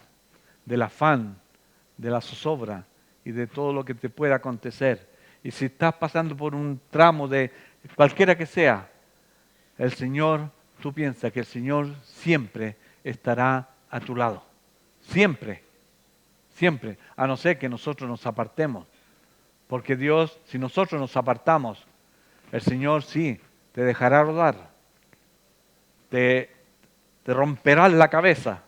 del afán, de la zozobra y de todo lo que te pueda acontecer. Y si estás pasando por un tramo de cualquiera que sea, el Señor, tú piensas que el Señor siempre estará a tu lado. Siempre, siempre, a no ser que nosotros nos apartemos. Porque Dios, si nosotros nos apartamos, el Señor sí te dejará rodar, te romperá la cabeza,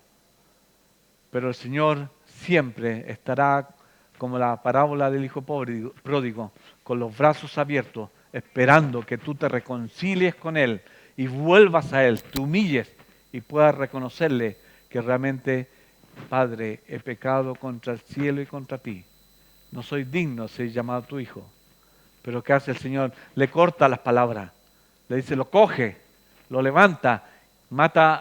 pero el Señor siempre estará como la parábola del hijo pródigo, con los brazos abiertos, esperando que tú te reconcilies con Él y vuelvas a Él, te humilles y puedas reconocerle que realmente, Padre, he pecado contra el cielo y contra ti. No soy digno de ser llamado tu hijo. Pero ¿qué hace el Señor? Le corta las palabras. Le dice, lo coge, lo levanta, mata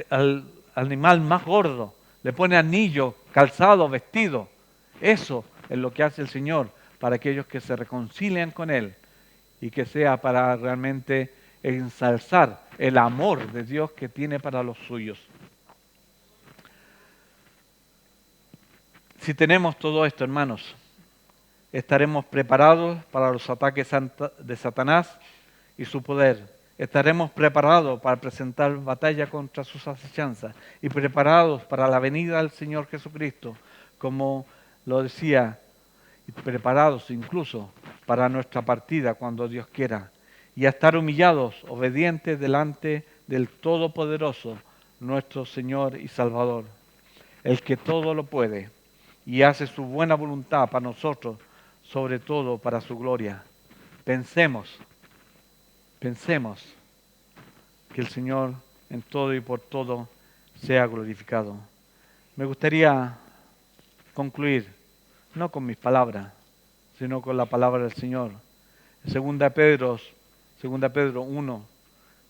al animal más gordo, le pone anillo, calzado, vestido. Eso es lo que hace el Señor para aquellos que se reconcilian con Él y que sea para realmente ensalzar el amor de Dios que tiene para los suyos. Si tenemos todo esto, hermanos, estaremos preparados para los ataques de Satanás y su poder. Estaremos preparados para presentar batalla contra sus acechanzas y preparados para la venida del Señor Jesucristo, como lo decía, y preparados incluso para nuestra partida cuando Dios quiera, y a estar humillados, obedientes delante del Todopoderoso, nuestro Señor y Salvador, el que todo lo puede y hace su buena voluntad para nosotros, sobre todo para su gloria. Pensemos que el Señor en todo y por todo sea glorificado. Me gustaría concluir, no con mis palabras, sino con la palabra del Señor. En 2 Pedro 1,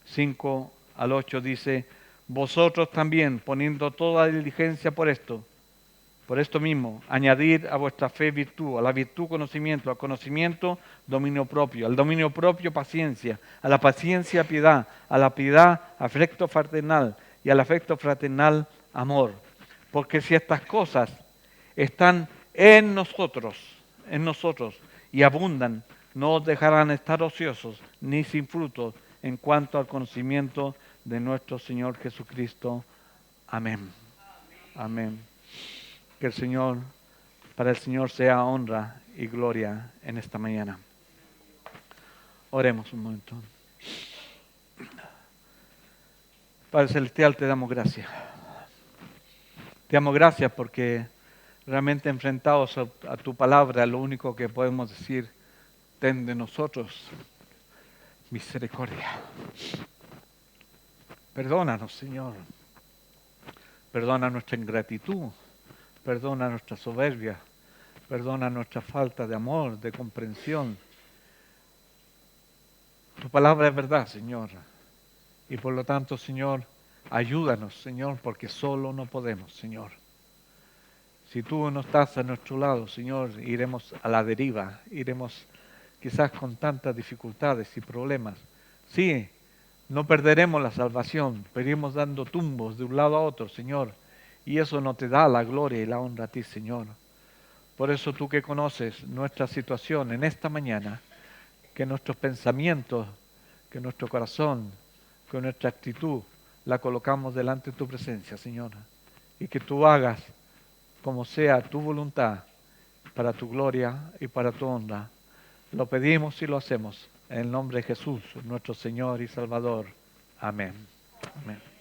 5 al 8 dice, vosotros también, poniendo toda diligencia por esto, Por esto mismo, añadir a vuestra fe virtud, a la virtud conocimiento, al conocimiento dominio propio, al dominio propio paciencia, a la paciencia piedad, a la piedad afecto fraternal y al afecto fraternal amor. Porque si estas cosas están en nosotros, y abundan, no os dejarán estar ociosos ni sin frutos en cuanto al conocimiento de nuestro Señor Jesucristo. Amén. Amén. Que para el Señor sea honra y gloria en esta mañana. Oremos un momento. Padre Celestial, te damos gracias. Te damos gracias porque realmente enfrentados a tu palabra, lo único que podemos decir, ten de nosotros misericordia. Perdónanos, Señor. Perdona nuestra ingratitud. Perdona nuestra soberbia. Perdona nuestra falta de amor, de comprensión. Tu palabra es verdad, Señor. Y por lo tanto, Señor, ayúdanos, Señor, porque solo no podemos, Señor. Si tú no estás a nuestro lado, Señor, iremos a la deriva, iremos quizás con tantas dificultades y problemas. Sí, no perderemos la salvación, pero iremos dando tumbos de un lado a otro, Señor, y eso no te da la gloria y la honra a ti, Señor. Por eso tú que conoces nuestra situación en esta mañana, que nuestros pensamientos, que nuestro corazón, que nuestra actitud la colocamos delante de tu presencia, Señor, y que tú hagas como sea tu voluntad para tu gloria y para tu honra. Lo pedimos y lo hacemos en el nombre de Jesús, nuestro Señor y Salvador. Amén. Amén.